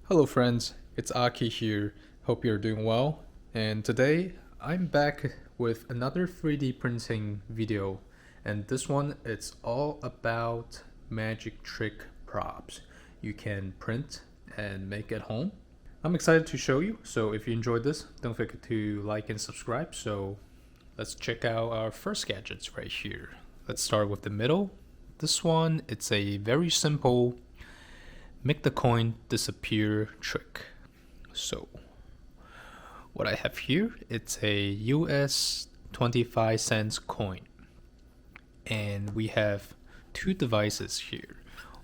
Hello friends, it's Aki here. Hope you're doing well. And today I'm back with another 3D printing video. And this one it's all about magic trick props you can print and make at home. I'm excited to show you. So if you enjoyed this, don't forget to like and subscribe. So let's check out our first gadgets right here. Let's start with the middle. This one, it's a very simple make the coin disappear trick. So what I have here, it's a US 25 cents coin. And we have two devices here.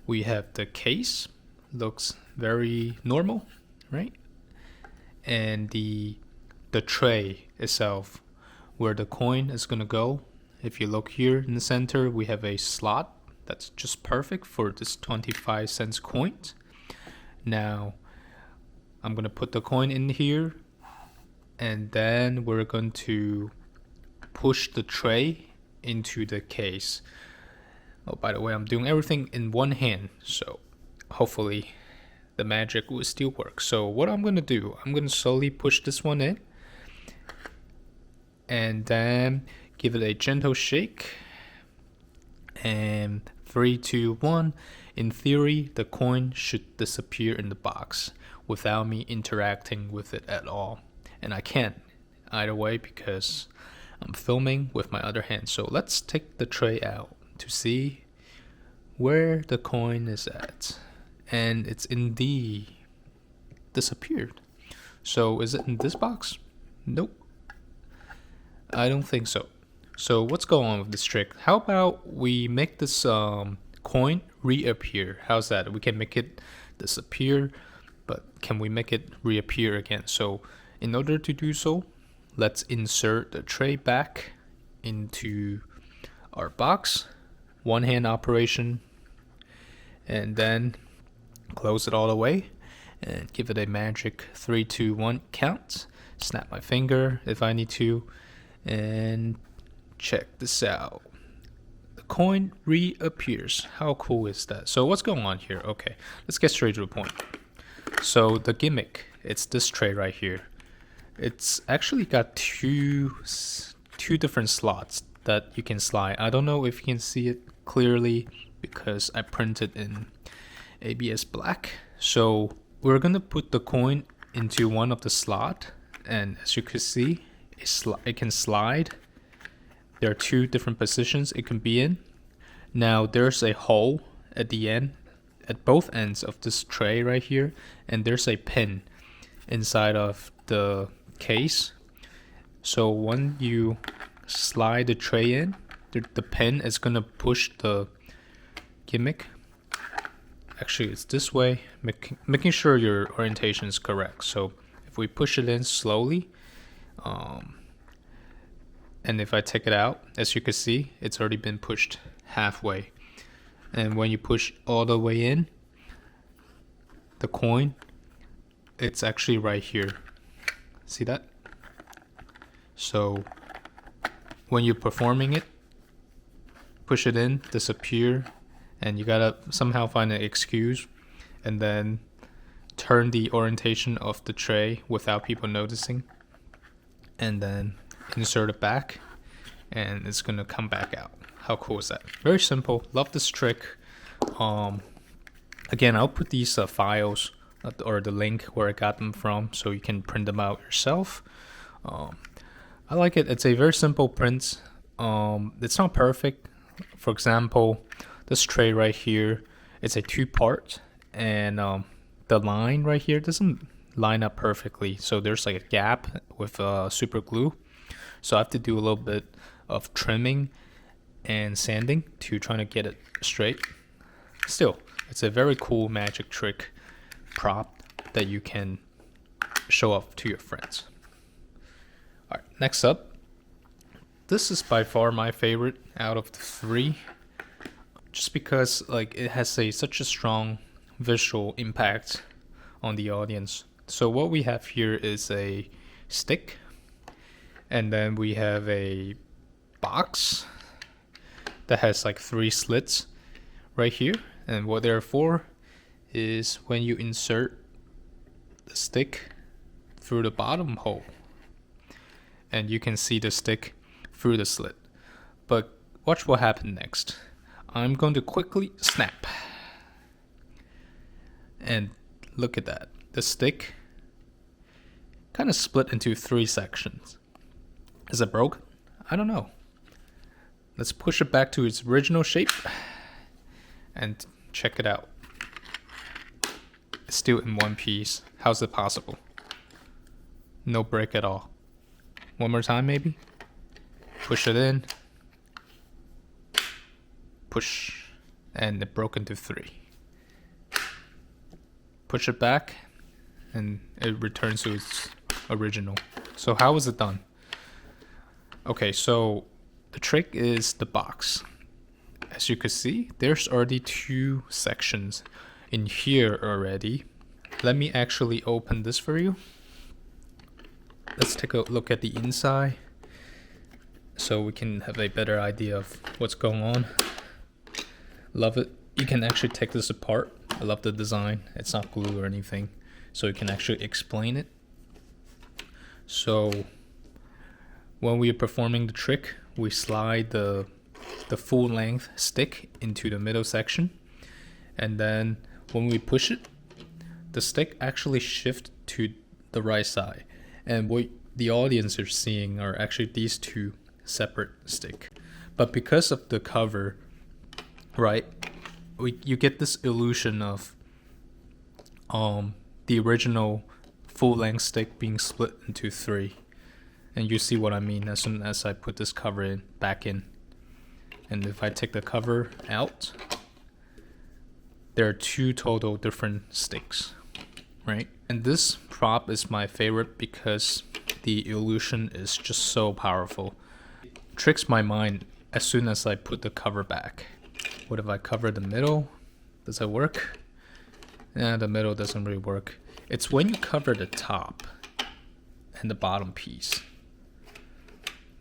We have the case, looks very normal, right? And the tray itself, where the coin is gonna go. If you look here in the center, we have a slot that's just perfect for this 25 cents coin. Now I'm gonna put the coin in here, and then we're going to push the tray into the case. Oh, by the way, I'm doing everything in one hand, so hopefully the magic will still work. So what I'm gonna do, I'm gonna slowly push this one in and then give it a gentle shake. And 3, 2, 1. In theory, the coin should disappear in the box without me interacting with it at all. And I can't either way because I'm filming with my other hand. So let's take the tray out to see where the coin is at. And it's indeed disappeared. So is it in this box? Nope. I don't think so. So what's going on with this trick? How about we make this coin reappear? How's that? We can make it disappear, but can we make it reappear again? So in order to do so, let's insert the tray back into our box. One hand operation. And then close it all the way and give it a magic 3, 2, 1 count. Snap my finger if I need to. And check this out. The coin reappears. How cool is that? So what's going on here? Okay, let's get straight to the point. So the gimmick, it's this tray right here. It's actually got two different slots that you can slide. I don't know if you can see it clearly because I printed in ABS black. So we're gonna put the coin into one of the slot, and as you can see, it can slide. There are two different positions it can be in. Now there's a hole at the end, at both ends of this tray right here, and there's a pin inside of the case. So when you slide the tray in, the pin is gonna push the gimmick. Actually, it's this way, making sure your orientation is correct. So if we push it in slowly, and if I take it out, as you can see, it's already been pushed halfway. And when you push all the way in, the coin, it's actually right here. See that? So when you're performing it, push it in, disappear, and you gotta somehow find an excuse and then turn the orientation of the tray without people noticing, and then insert it back, and it's gonna come back out. How cool is that? Very simple. Love this trick. Again, I'll put these files or the link where I got them from, so you can print them out yourself. I like it. It's a very simple print. It's not perfect. For example, this tray right here, it's a 2-part, and the line right here doesn't line up perfectly. So there's like a gap with super glue. So I have to do a little bit of trimming and sanding to try to get it straight. Still, it's a very cool magic trick prop that you can show off to your friends. Alright, next up. This is by far my favorite out of the 3. Just because like it has such a strong visual impact on the audience. So what we have here is a stick. And then we have a box that has like 3 slits right here. And what they're for is when you insert the stick through the bottom hole, and you can see the stick through the slit. But watch what happens next. I'm going to quickly snap, and look at that. The stick kind of split into 3 sections. Is it broken? I don't know. Let's push it back to its original shape and check it out. It's still in one piece. How's it possible? No break at all. One more time maybe? Push it in. Push. And it broke into 3. Push it back and it returns to its original. So how was it done? Okay, so the trick is the box. As you can see, there's already 2 sections in here already. Let me actually open this for you. Let's take a look at the inside so we can have a better idea of what's going on. Love it. You can actually take this apart. I love the design. It's not glue or anything, so you can actually explain it. So when we are performing the trick, we slide the full length stick into the middle section, and then when we push it, the stick actually shifts to the right side, and what the audience are seeing are actually these 2 separate sticks. But because of the cover, right, you get this illusion of the original full length stick being split into 3. And you see what I mean as soon as I put this cover back in. And if I take the cover out, there are 2 total different sticks, right? And this prop is my favorite because the illusion is just so powerful. It tricks my mind as soon as I put the cover back. What if I cover the middle? Does it work? Yeah, the middle doesn't really work. It's when you cover the top and the bottom piece,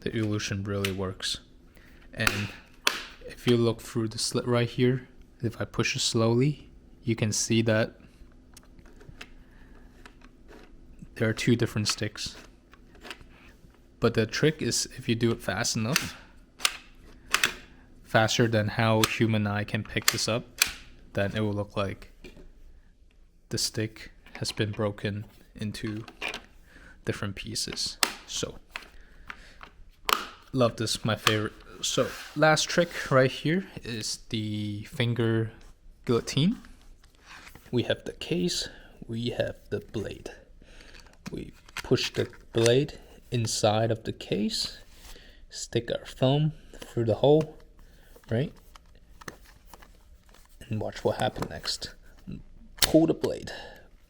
the illusion really works. And if you look through the slit right here, if I push it slowly, you can see that there are 2 different sticks. But the trick is if you do it fast enough, faster than how human eye can pick this up, then it will look like the stick has been broken into different pieces. So love this, my favorite. So last trick right here is the finger guillotine. We have the case, we have the blade. We push the blade inside of the case, stick our thumb through the hole, right? And watch what happens next. Pull the blade.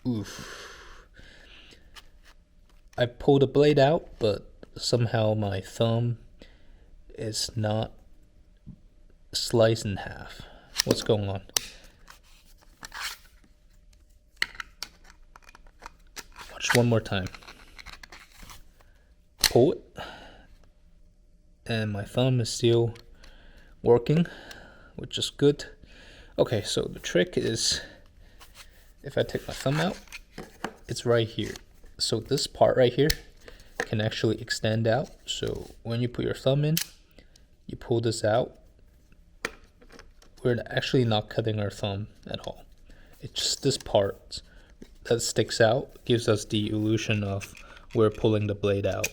Oof. I pull the blade out, but somehow my thumb is not sliced in half. What's going on? Watch one more time. Pull it. And my thumb is still working, which is good. Okay, so the trick is, if I take my thumb out, it's right here. So this part right here can actually extend out. So when you put your thumb in, you pull this out. We're actually not cutting our thumb at all. It's just this part that sticks out gives us the illusion of we're pulling the blade out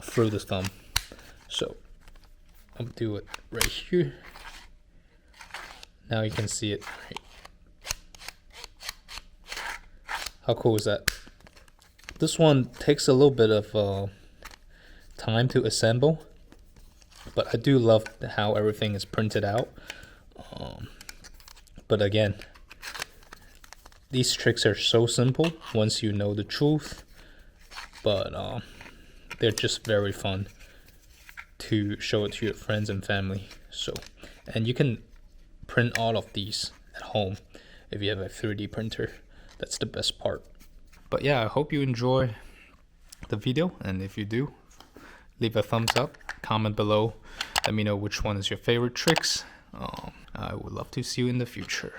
through the thumb. So I'll do it right here. Now you can see it. Right. How cool is that? This one takes a little bit of time to assemble, but I do love how everything is printed out. But again, these tricks are so simple once you know the truth, but they're just very fun to show it to your friends and family. So, and you can print all of these at home if you have a 3D printer. That's the best part. But yeah, I hope you enjoy the video, and if you do, leave a thumbs up, comment below, let me know which one is your favorite tricks. I would love to see you in the future.